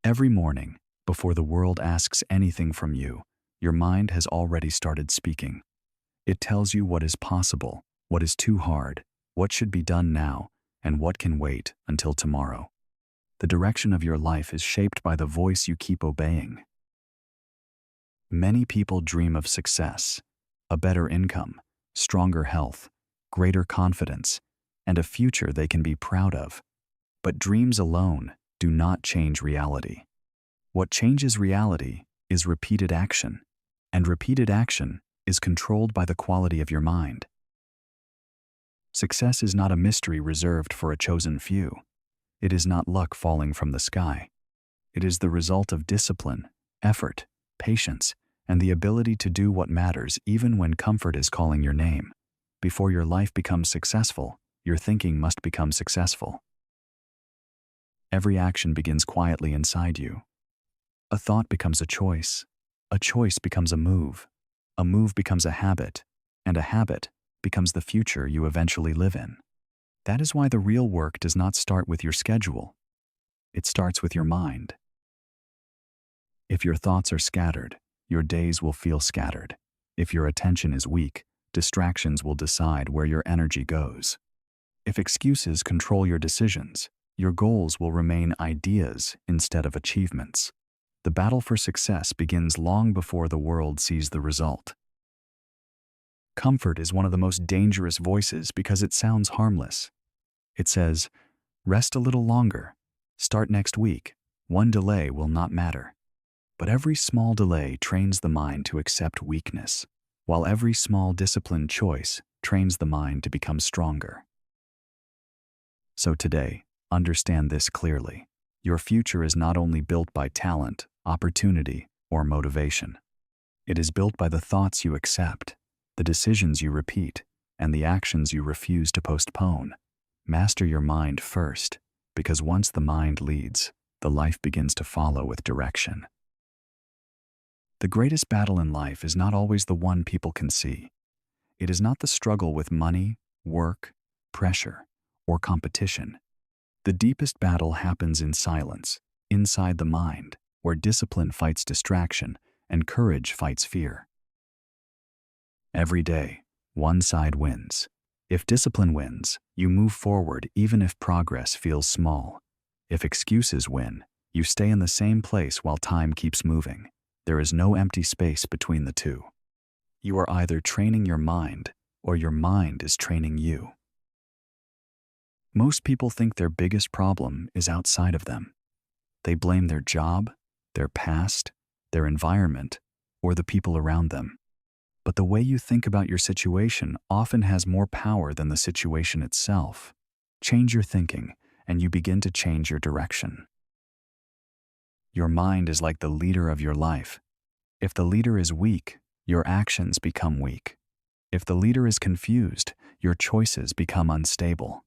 Every morning, before the world asks anything from you, your mind has already started speaking. It tells you what is possible, what is too hard, what should be done now, and what can wait until tomorrow. The direction of your life is shaped by the voice you keep obeying. Many people dream of success, a better income, stronger health, greater confidence, and a future they can be proud of. But dreams alone do not change reality. What changes reality is repeated action, and repeated action is controlled by the quality of your mind. Success is not a mystery reserved for a chosen few. It is not luck falling from the sky. It is the result of discipline, effort, patience, and the ability to do what matters even when comfort is calling your name. Before your life becomes successful, your thinking must become successful. Every action begins quietly inside you. A thought becomes a choice becomes a move becomes a habit, and a habit becomes the future you eventually live in. That is why the real work does not start with your schedule. It starts with your mind. If your thoughts are scattered, your days will feel scattered. If your attention is weak, distractions will decide where your energy goes. If excuses control your decisions, your goals will remain ideas instead of achievements. The battle for success begins long before the world sees the result. Comfort is one of the most dangerous voices because it sounds harmless. It says, rest a little longer, start next week, one delay will not matter. But every small delay trains the mind to accept weakness, while every small disciplined choice trains the mind to become stronger. So today, understand this clearly. Your future is not only built by talent, opportunity, or motivation. It is built by the thoughts you accept, the decisions you repeat, and the actions you refuse to postpone. Master your mind first, because once the mind leads, the life begins to follow with direction. The greatest battle in life is not always the one people can see. It is not the struggle with money, work, pressure, or competition. The deepest battle happens in silence, inside the mind, where discipline fights distraction and courage fights fear. Every day, one side wins. If discipline wins, you move forward even if progress feels small. If excuses win, you stay in the same place while time keeps moving. There is no empty space between the two. You are either training your mind or your mind is training you. Most people think their biggest problem is outside of them. They blame their job, their past, their environment, or the people around them. But the way you think about your situation often has more power than the situation itself. Change your thinking, and you begin to change your direction. Your mind is like the leader of your life. If the leader is weak, your actions become weak. If the leader is confused, your choices become unstable.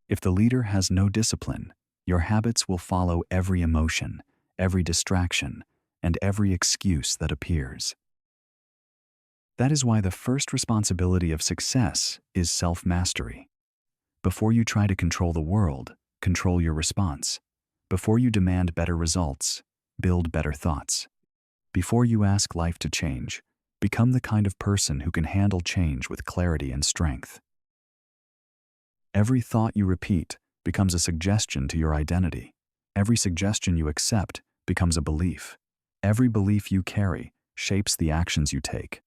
If the leader has no discipline, your habits will follow every emotion, every distraction, and every excuse that appears. That is why the first responsibility of success is self-mastery. Before you try to control the world, control your response. Before you demand better results, build better thoughts. Before you ask life to change, become the kind of person who can handle change with clarity and strength. Every thought you repeat becomes a suggestion to your identity. Every suggestion you accept becomes a belief. Every belief you carry shapes the actions you take.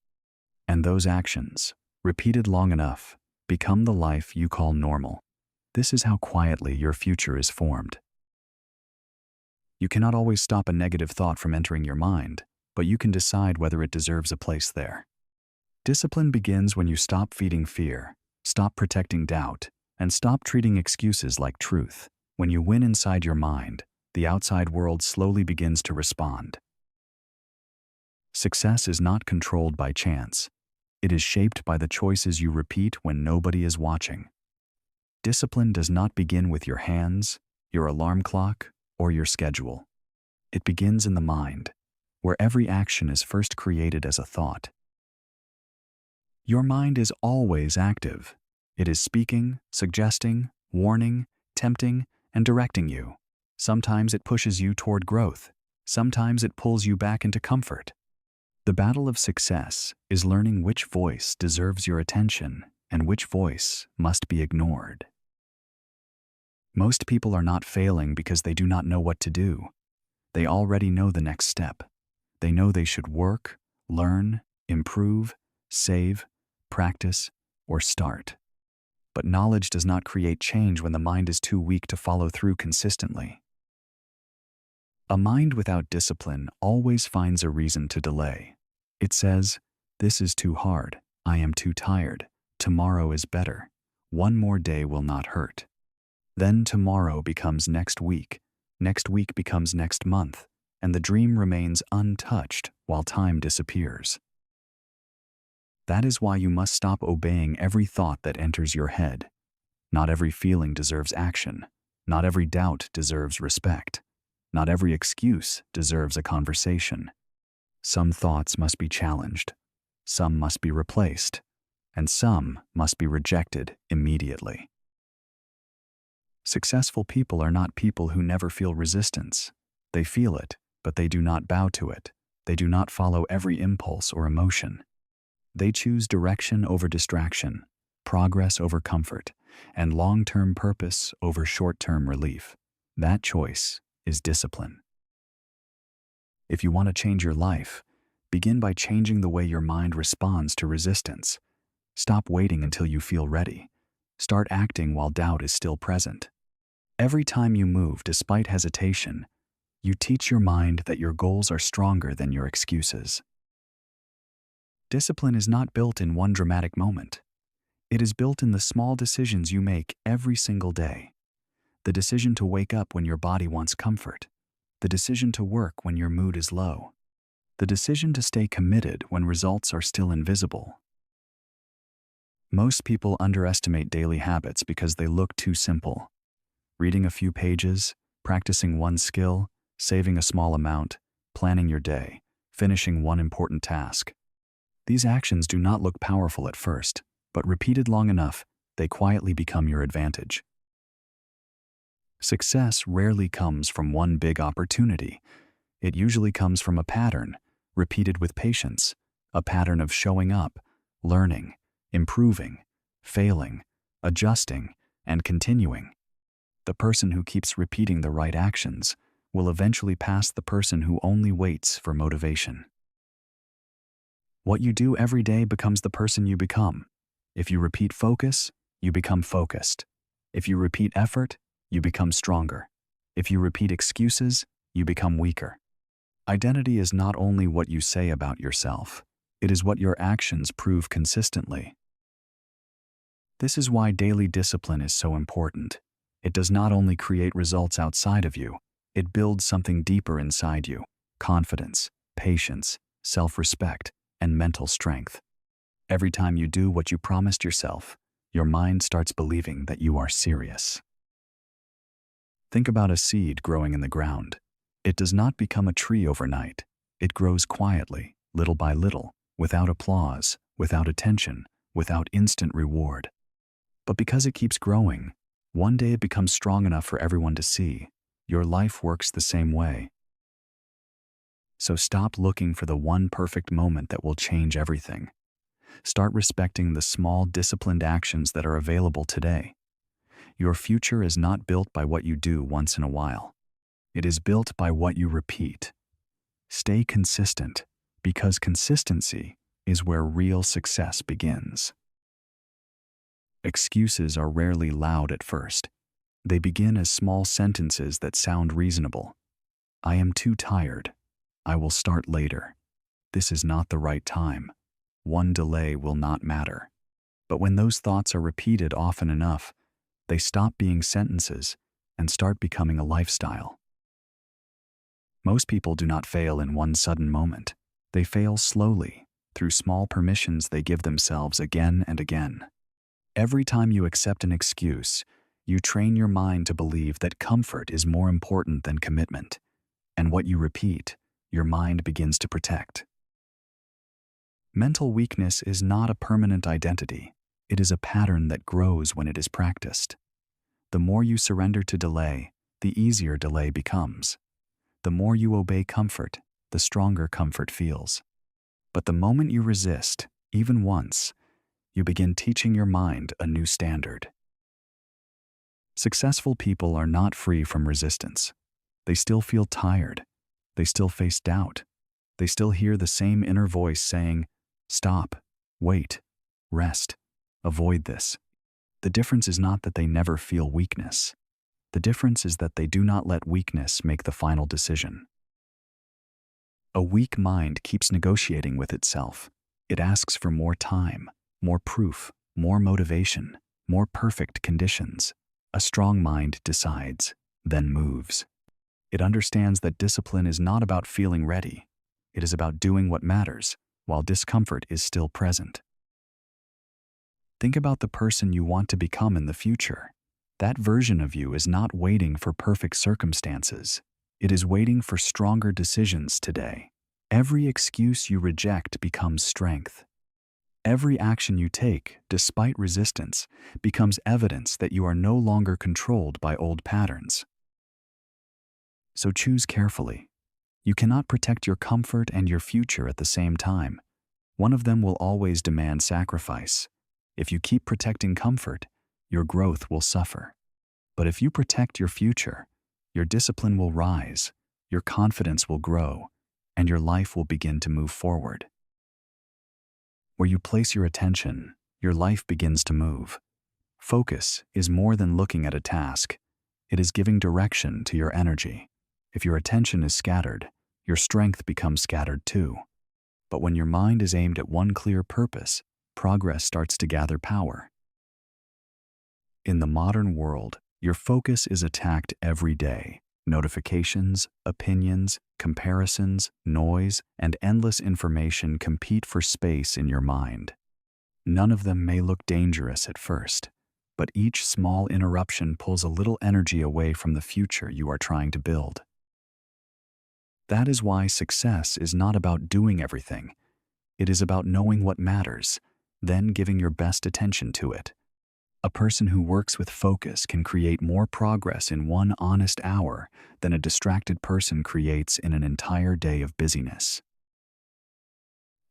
And those actions, repeated long enough, become the life you call normal. This is how quietly your future is formed. You cannot always stop a negative thought from entering your mind, but you can decide whether it deserves a place there. Discipline begins when you stop feeding fear, stop protecting doubt, and stop treating excuses like truth. When you win inside your mind, the outside world slowly begins to respond. Success is not controlled by chance. It is shaped by the choices you repeat when nobody is watching. Discipline does not begin with your hands, your alarm clock, or your schedule. It begins in the mind, where every action is first created as a thought. Your mind is always active. It is speaking, suggesting, warning, tempting, and directing you. Sometimes it pushes you toward growth. Sometimes it pulls you back into comfort. The battle of success is learning which voice deserves your attention and which voice must be ignored. Most people are not failing because they do not know what to do. They already know the next step. They know they should work, learn, improve, save, practice, or start. But knowledge does not create change when the mind is too weak to follow through consistently. A mind without discipline always finds a reason to delay. It says, "This is too hard. I am too tired. Tomorrow is better. One more day will not hurt." Then tomorrow becomes next week becomes next month, and the dream remains untouched while time disappears. That is why you must stop obeying every thought that enters your head. Not every feeling deserves action. Not every doubt deserves respect. Not every excuse deserves a conversation. Some thoughts must be challenged, some must be replaced, and some must be rejected immediately. Successful people are not people who never feel resistance. They feel it, but they do not bow to it. They do not follow every impulse or emotion. They choose direction over distraction, progress over comfort, and long-term purpose over short-term relief. That choice is discipline. If you want to change your life, begin by changing the way your mind responds to resistance. Stop waiting until you feel ready. Start acting while doubt is still present. Every time you move despite hesitation, you teach your mind that your goals are stronger than your excuses. Discipline is not built in one dramatic moment. It is built in the small decisions you make every single day. The decision to wake up when your body wants comfort. The decision to work when your mood is low. The decision to stay committed when results are still invisible. Most people underestimate daily habits because they look too simple. Reading a few pages, practicing one skill, saving a small amount, planning your day, finishing one important task. These actions do not look powerful at first, but repeated long enough, they quietly become your advantage. Success rarely comes from one big opportunity. It usually comes from a pattern, repeated with patience, a pattern of showing up, learning, improving, failing, adjusting, and continuing. The person who keeps repeating the right actions will eventually pass the person who only waits for motivation. What you do every day becomes the person you become. If you repeat focus, you become focused. If you repeat effort, you become stronger. If you repeat excuses, you become weaker. Identity is not only what you say about yourself, it is what your actions prove consistently. This is why daily discipline is so important. It does not only create results outside of you, it builds something deeper inside you: confidence, patience, self-respect, and mental strength. Every time you do what you promised yourself, your mind starts believing that you are serious. Think about a seed growing in the ground. It does not become a tree overnight. It grows quietly, little by little, without applause, without attention, without instant reward. But because it keeps growing, one day it becomes strong enough for everyone to see. Your life works the same way. So stop looking for the one perfect moment that will change everything. Start respecting the small, disciplined actions that are available today. Your future is not built by what you do once in a while. It is built by what you repeat. Stay consistent, because consistency is where real success begins. Excuses are rarely loud at first. They begin as small sentences that sound reasonable. I am too tired. I will start later. This is not the right time. One delay will not matter. But when those thoughts are repeated often enough, they stop being sentences and start becoming a lifestyle. Most people do not fail in one sudden moment. They fail slowly, through small permissions they give themselves again and again. Every time you accept an excuse, you train your mind to believe that comfort is more important than commitment, and what you repeat, your mind begins to protect. Mental weakness is not a permanent identity. It is a pattern that grows when it is practiced. The more you surrender to delay, the easier delay becomes. The more you obey comfort, the stronger comfort feels. But the moment you resist, even once, you begin teaching your mind a new standard. Successful people are not free from resistance. They still feel tired. They still face doubt. They still hear the same inner voice saying, "Stop, wait, rest, avoid this." The difference is not that they never feel weakness. The difference is that they do not let weakness make the final decision. A weak mind keeps negotiating with itself. It asks for more time, more proof, more motivation, more perfect conditions. A strong mind decides, then moves. It understands that discipline is not about feeling ready. It is about doing what matters, while discomfort is still present. Think about the person you want to become in the future. That version of you is not waiting for perfect circumstances. It is waiting for stronger decisions today. Every excuse you reject becomes strength. Every action you take, despite resistance, becomes evidence that you are no longer controlled by old patterns. So choose carefully. You cannot protect your comfort and your future at the same time. One of them will always demand sacrifice. If you keep protecting comfort, your growth will suffer. But if you protect your future, your discipline will rise, your confidence will grow, and your life will begin to move forward. Where you place your attention, your life begins to move. Focus is more than looking at a task. It is giving direction to your energy. If your attention is scattered, your strength becomes scattered too. But when your mind is aimed at one clear purpose, progress starts to gather power. In the modern world, your focus is attacked every day. Notifications, opinions, comparisons, noise, and endless information compete for space in your mind. None of them may look dangerous at first, but each small interruption pulls a little energy away from the future you are trying to build. That is why success is not about doing everything. It is about knowing what matters, then giving your best attention to it. A person who works with focus can create more progress in one honest hour than a distracted person creates in an entire day of busyness.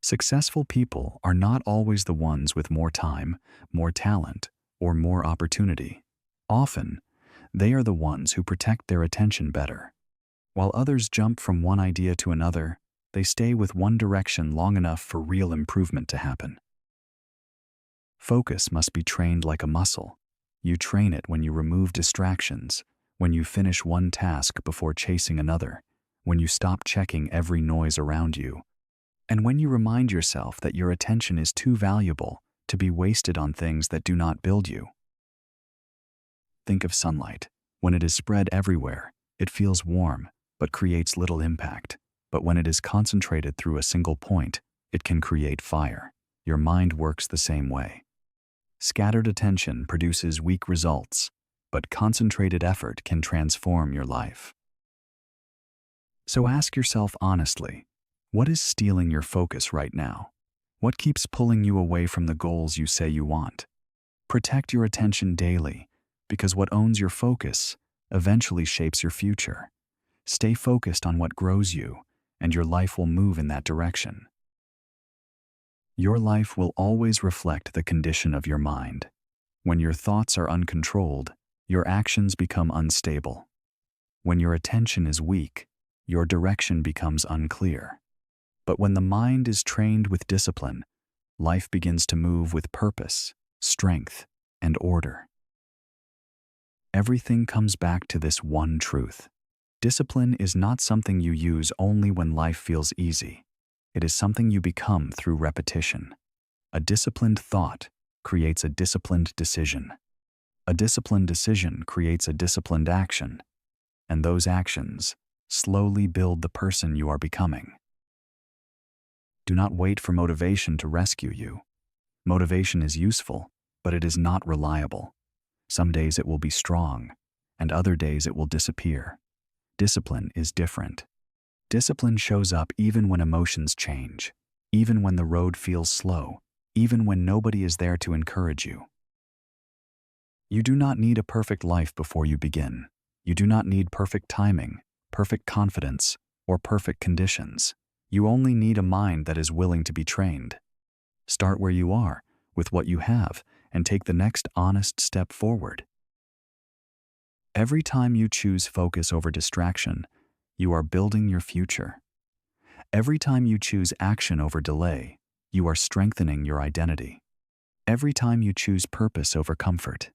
Successful people are not always the ones with more time, more talent, or more opportunity. Often, they are the ones who protect their attention better. While others jump from one idea to another, they stay with one direction long enough for real improvement to happen. Focus must be trained like a muscle. You train it when you remove distractions, when you finish one task before chasing another, when you stop checking every noise around you, and when you remind yourself that your attention is too valuable to be wasted on things that do not build you. Think of sunlight. When it is spread everywhere, it feels warm, but creates little impact. But when it is concentrated through a single point, it can create fire. Your mind works the same way. Scattered attention produces weak results, but concentrated effort can transform your life. So ask yourself honestly, what is stealing your focus right now? What keeps pulling you away from the goals you say you want? Protect your attention daily, because what owns your focus eventually shapes your future. Stay focused on what grows you, and your life will move in that direction. Your life will always reflect the condition of your mind. When your thoughts are uncontrolled, your actions become unstable. When your attention is weak, your direction becomes unclear. But when the mind is trained with discipline, life begins to move with purpose, strength, and order. Everything comes back to this one truth. Discipline is not something you use only when life feels easy. It is something you become through repetition. A disciplined thought creates a disciplined decision. A disciplined decision creates a disciplined action. And those actions slowly build the person you are becoming. Do not wait for motivation to rescue you. Motivation is useful, but it is not reliable. Some days it will be strong, and other days it will disappear. Discipline is different. Discipline shows up even when emotions change, even when the road feels slow, even when nobody is there to encourage you. You do not need a perfect life before you begin. You do not need perfect timing, perfect confidence, or perfect conditions. You only need a mind that is willing to be trained. Start where you are, with what you have, and take the next honest step forward. Every time you choose focus over distraction, you are building your future. Every time you choose action over delay, you are strengthening your identity. Every time you choose purpose over comfort,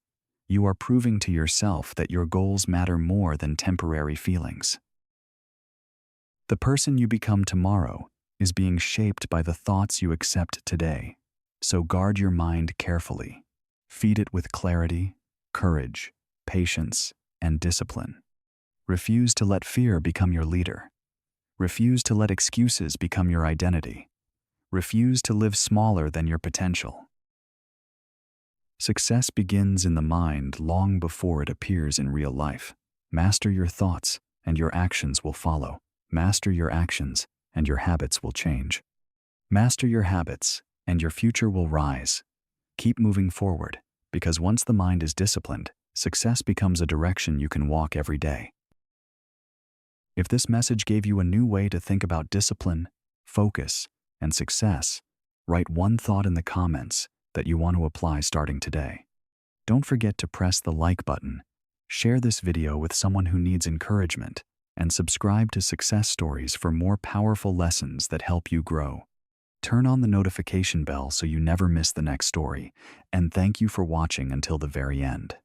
you are proving to yourself that your goals matter more than temporary feelings. The person you become tomorrow is being shaped by the thoughts you accept today. So guard your mind carefully. Feed it with clarity, courage, patience, and discipline. Refuse to let fear become your leader. Refuse to let excuses become your identity. Refuse to live smaller than your potential. Success begins in the mind long before it appears in real life. Master your thoughts, and your actions will follow. Master your actions, and your habits will change. Master your habits, and your future will rise. Keep moving forward, because once the mind is disciplined, success becomes a direction you can walk every day. If this message gave you a new way to think about discipline, focus, and success, write one thought in the comments that you want to apply starting today. Don't forget to press the like button, share this video with someone who needs encouragement, and subscribe to Success Stories for more powerful lessons that help you grow. Turn on the notification bell so you never miss the next story, and thank you for watching until the very end.